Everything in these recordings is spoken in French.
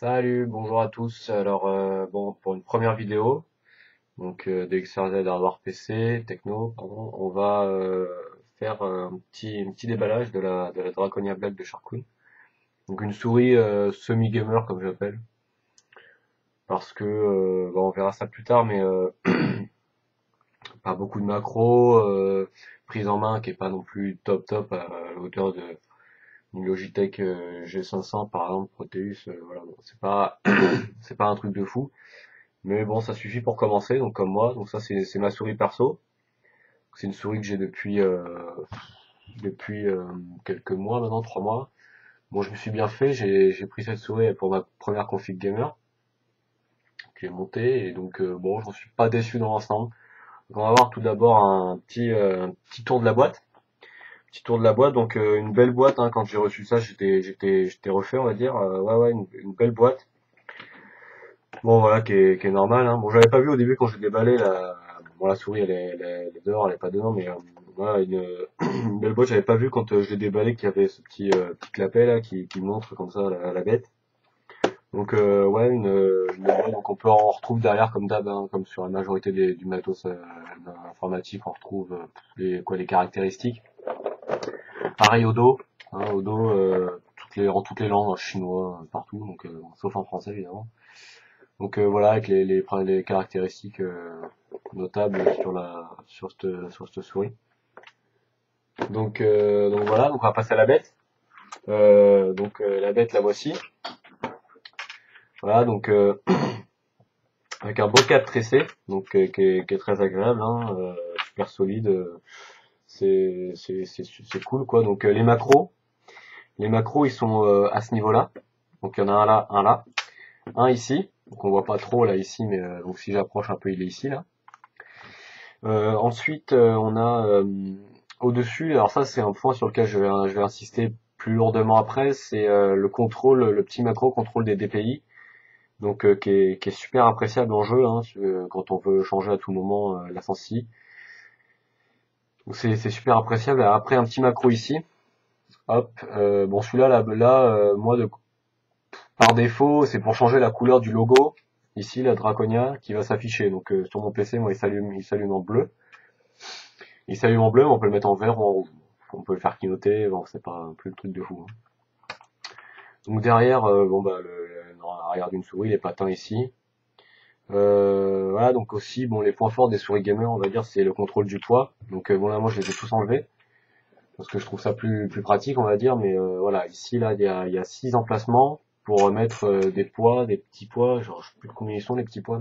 Salut, bonjour à tous. Alors bon, pour une première vidéo, donc DXRZ Hardware PC, Techno, pardon, on va faire un petit déballage de la Draconia Black de Sharkoon. Donc une souris semi-gamer comme j'appelle, parce que on verra ça plus tard, mais pas beaucoup de macros, prise en main qui est pas non plus top top à la hauteur de une Logitech G500 par exemple, Proteus, voilà, bon, c'est pas un truc de fou. Mais bon, ça suffit pour commencer, donc comme moi. Donc ça, c'est ma souris perso. C'est une souris que j'ai depuis quelques mois maintenant, 3 mois. Bon, je me suis bien fait. J'ai pris cette souris pour ma première config gamer que j'ai montée et donc bon, j'en suis pas déçu dans l'ensemble. Donc on va voir tout d'abord un petit tour de la boîte. Petit tour de la boîte, donc une belle boîte. Hein, quand j'ai reçu ça, j'étais refait, on va dire. Ouais, ouais, une belle boîte. Bon voilà, qui est normal, hein. Bon, j'avais pas vu au début quand j'ai déballé bon, la souris elle est dehors, elle est pas dedans, mais voilà, une belle boîte, j'avais pas vu quand je l'ai déballé qu'il y avait ce petit clapet là qui montre comme ça la bête. Donc ouais, une belle boîte. Donc on retrouve derrière comme d'hab, hein, comme sur la majorité du matos informatique, on retrouve les caractéristiques. Pareil au dos, en toutes les langues, en chinois, partout, donc sauf en français évidemment. Donc voilà, avec les caractéristiques notables sur cette souris. Donc voilà, donc on va passer à la bête. La bête, la voici. Voilà, donc avec un beau cadre tressé, donc qui est très agréable, hein, super solide. C'est cool quoi. Donc les macros ils sont à ce niveau-là. Donc il y en a un là, un ici. Donc on voit pas trop là ici, mais donc si j'approche un peu, il est ici là. Ensuite, on a au-dessus, alors ça c'est un point sur lequel je vais insister plus lourdement après, c'est le contrôle, le petit macro contrôle des DPI, donc qui est super appréciable en jeu, hein, quand on veut changer à tout moment la sensi. Donc c'est super appréciable. Après un petit macro ici, hop, bon celui-là moi par défaut c'est pour changer la couleur du logo. Ici la Draconia qui va s'afficher. Donc sur mon PC, moi il s'allume en bleu. Il s'allume en bleu, mais on peut le mettre en vert ou en rouge. On peut le faire clignoter, bon, c'est pas plus le truc de fou, hein. Donc derrière, bon bah dans l'arrière d'une souris, les patins ici. Voilà, donc aussi, bon, les points forts des souris gamer, on va dire, c'est le contrôle du poids. Donc bon là, moi, je les ai tous enlevés parce que je trouve ça plus pratique, on va dire. Mais voilà, ici là, il y a 6 emplacements pour mettre des poids, des petits poids. Genre, je sais plus de combien ils sont les petits poids,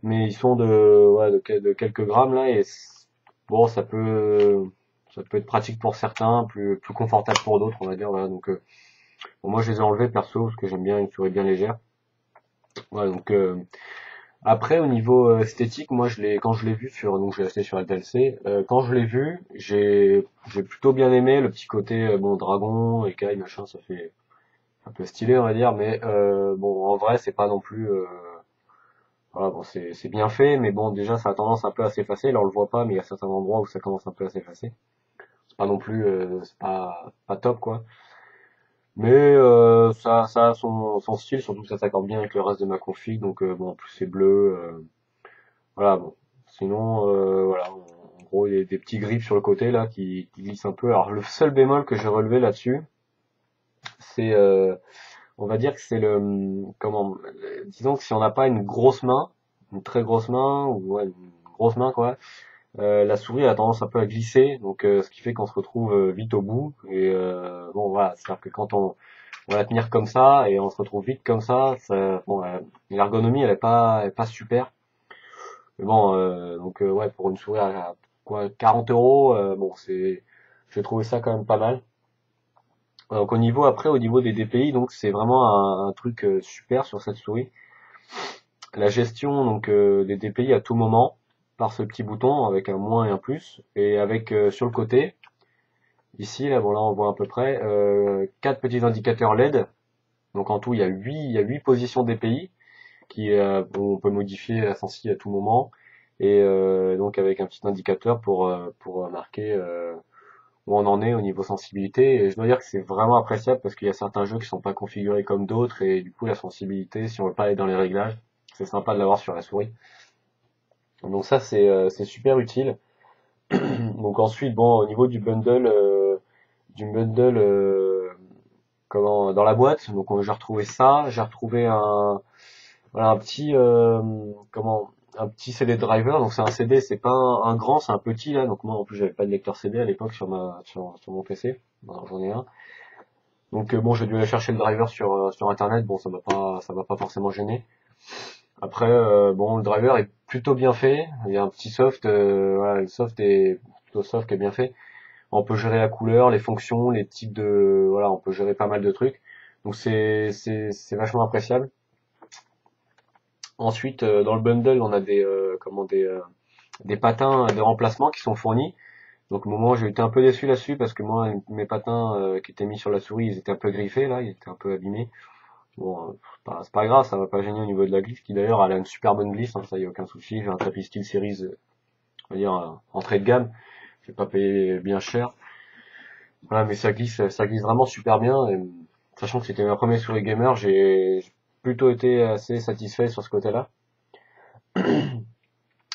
mais ils sont de quelques grammes là et bon, ça peut être pratique pour certains, plus confortable pour d'autres, on va dire. Voilà, donc bon, moi je les ai enlevés perso parce que j'aime bien une souris bien légère. Voilà, donc après au niveau esthétique, moi quand je l'ai vu donc je l'ai acheté sur la DLC, quand je l'ai vu, j'ai plutôt bien aimé le petit côté bon dragon, écaille, machin, ça fait un peu stylé on va dire, mais bon en vrai c'est pas non plus voilà, bon, c'est bien fait, mais bon, déjà, ça a tendance un peu à s'effacer. Là, on le voit pas, mais il y a certains endroits où ça commence un peu à s'effacer. C'est pas non plus, c'est pas top, quoi. Mais ça a son style, surtout que ça s'accorde bien avec le reste de ma config. Donc, bon, en plus, c'est bleu. Voilà, bon. Sinon, voilà, en gros, il y a des petits grips sur le côté, là, qui glissent un peu. Alors, le seul bémol que j'ai relevé là-dessus, c'est, on va dire que c'est comment, disons que si on n'a pas une grosse main, une très grosse main, ou ouais, une grosse main, quoi, la souris a tendance un peu à glisser, donc ce qui fait qu'on se retrouve vite au bout. Et bon voilà, c'est-à-dire que quand on va la tenir comme ça et on se retrouve vite comme ça bon, l'ergonomie elle est pas super. Mais bon, donc ouais, pour une souris à quoi 40 euros, bon j'ai trouvé ça quand même pas mal. Donc au niveau des DPI, donc c'est vraiment un truc super sur cette souris. La gestion donc des DPI à tout moment par ce petit bouton avec un moins et un plus et avec sur le côté ici là bon là on voit à peu près 4 petits indicateurs LED. Donc en tout il y a huit positions DPI où on peut modifier la sensi à tout moment et donc avec un petit indicateur pour marquer où on en est au niveau sensibilité. Et je dois dire que c'est vraiment appréciable parce qu'il y a certains jeux qui sont pas configurés comme d'autres et du coup la sensibilité, si on veut pas aller dans les réglages, c'est sympa de l'avoir sur la souris. Donc ça c'est super utile. Donc ensuite bon au niveau du bundle comment dans la boîte, donc j'ai retrouvé ça, j'ai retrouvé voilà un petit comment un petit CD driver. Donc c'est un CD, c'est pas un grand, c'est un petit là. Donc moi en plus j'avais pas de lecteur CD à l'époque sur mon PC. Bon, j'en ai un. Donc bon, j'ai dû aller chercher le driver sur internet. Bon, ça m'a pas forcément gêné. Après bon, le driver est plutôt bien fait. Il y a un petit soft, voilà, le soft est plutôt soft qui est bien fait. On peut gérer la couleur, les fonctions, les types de voilà, on peut gérer pas mal de trucs. Donc c'est vachement appréciable. Ensuite, dans le bundle, on a des patins de remplacement qui sont fournis. Donc au moment j'ai été un peu déçu là-dessus parce que moi mes patins qui étaient mis sur la souris, ils étaient un peu griffés là, ils étaient un peu abîmés. Bon, c'est pas grave, ça va pas gêner au niveau de la glisse qui d'ailleurs elle a une super bonne glisse, hein, ça y a aucun souci. J'ai un tapis Steel Series, on va dire entrée de gamme. J'ai pas payé bien cher. Voilà, mais ça glisse vraiment super bien. Et, sachant que c'était ma première souris gamer, j'ai plutôt été assez satisfait sur ce côté-là.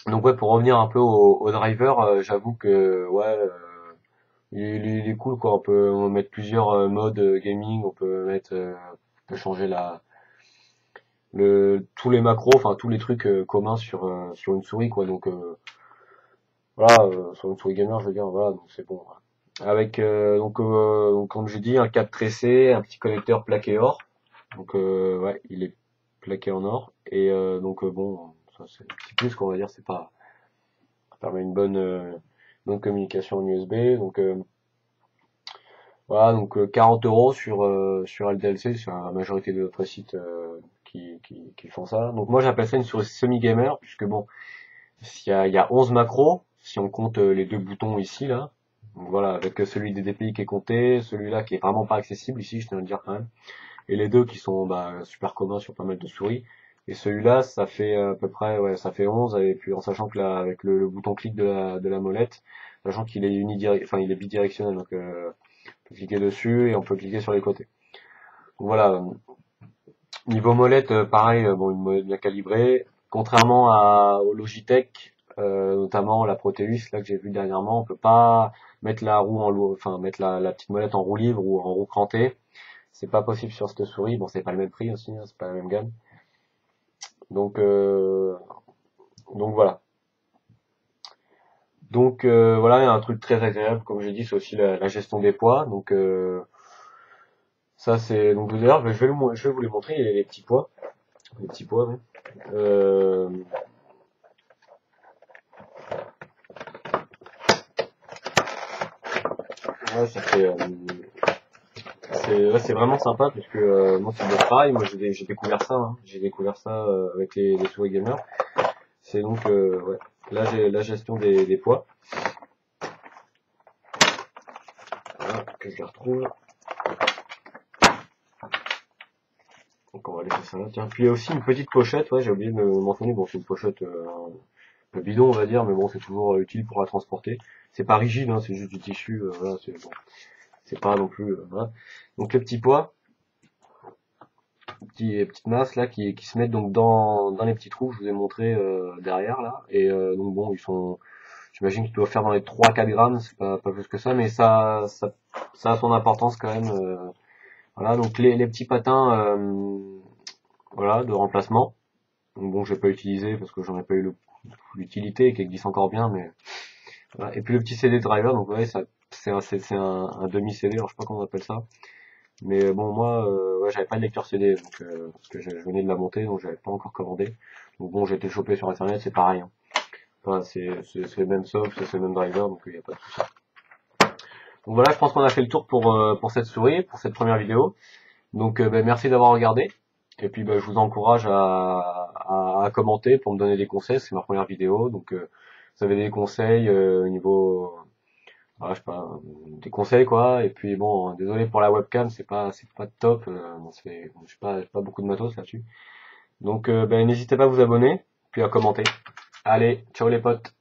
Donc ouais, pour revenir un peu au driver, j'avoue que ouais, il est cool quoi. On peut mettre plusieurs modes gaming, on peut changer tous les macros, enfin tous les trucs communs sur une souris quoi. Donc voilà, sur une souris gamer, je veux dire, voilà, donc c'est bon. Voilà. Avec donc comme j'ai dit, un câble tressé, un petit connecteur plaqué or. Donc ouais, il est plaqué en or et donc bon, ça c'est un petit plus qu'on va dire, c'est pas ça permet une bonne communication en USB. Donc voilà, donc 40 euros sur LDLC, sur la majorité de d'autres sites qui font ça. Donc moi j'appelle ça une souris semi-gamer, puisque bon, il y a 11 macros, si on compte les deux boutons ici, là. Donc voilà, avec celui des DPI qui est compté, celui-là qui est vraiment pas accessible ici, je tiens à le dire quand même. Et les deux qui sont bah, super communs sur pas mal de souris. Et celui-là, ça fait à peu près, ouais, ça fait 11, et puis en sachant que là, avec le bouton clic de la molette, sachant qu'il est enfin il est bidirectionnel, donc on peut cliquer dessus et on peut cliquer sur les côtés. Donc voilà, niveau molette, pareil, bon, une molette bien calibrée. Contrairement au Logitech, notamment la Proteus, là que j'ai vu dernièrement, on peut pas mettre la roue enfin mettre la petite molette en roue libre ou en roue crantée. C'est pas possible sur cette souris. Bon, c'est pas le même prix aussi, hein, c'est pas la même gamme. Donc donc voilà. Donc voilà, il y a un truc très agréable, comme j'ai dit, c'est aussi la gestion des poids. Donc ça c'est donc d'ailleurs je vais vous les montrer les petits poids. Ouais. Euh, ouais, ça fait c'est vraiment sympa parce que moi c'est bien pareil. Moi j'ai découvert ça, hein. J'ai découvert ça avec les souris gamers. C'est donc ouais, là j'ai la gestion des poids. Voilà, que je les retrouve. Donc on va laisser ça là. Tiens, puis il y a aussi une petite pochette. Ouais, j'ai oublié de mentionner. Bon, c'est une pochette un peu bidon, on va dire, mais bon, c'est toujours utile pour la transporter. C'est pas rigide, hein, c'est juste du tissu. Voilà, c'est bon, c'est pas non plus. Voilà. Donc les petits poids, petites masses là qui se mettent donc dans les petits trous que je vous ai montré derrière là. Et donc bon, j'imagine qu'ils doivent faire dans les 3-4 grammes, c'est pas plus que ça, mais ça a son importance quand même. Voilà, donc les petits patins, voilà, de remplacement. Donc bon, j'ai pas utilisé parce que j'en ai pas eu l'utilité et qu'elle glisse encore bien, mais voilà. Et puis le petit CD driver, donc ouais, ça c'est un demi CD, alors je sais pas comment on appelle ça. Mais bon, moi, ouais, j'avais pas de lecteur CD, donc parce que je venais de la monter, donc j'avais pas encore commandé. Donc bon, j'ai été chopé sur internet, c'est pareil, hein. Enfin, c'est le même soft, c'est le même driver, donc il y a pas de souci. Donc voilà, je pense qu'on a fait le tour pour cette souris, pour cette première vidéo. Donc ben, merci d'avoir regardé. Et puis ben, je vous encourage à commenter pour me donner des conseils. C'est ma première vidéo, donc vous avez des conseils au niveau, je sais pas, des conseils quoi. Et puis bon, désolé pour la webcam, c'est pas top. Bon, j'ai pas beaucoup de matos là-dessus. Donc ben, n'hésitez pas à vous abonner, puis à commenter. Allez, ciao les potes.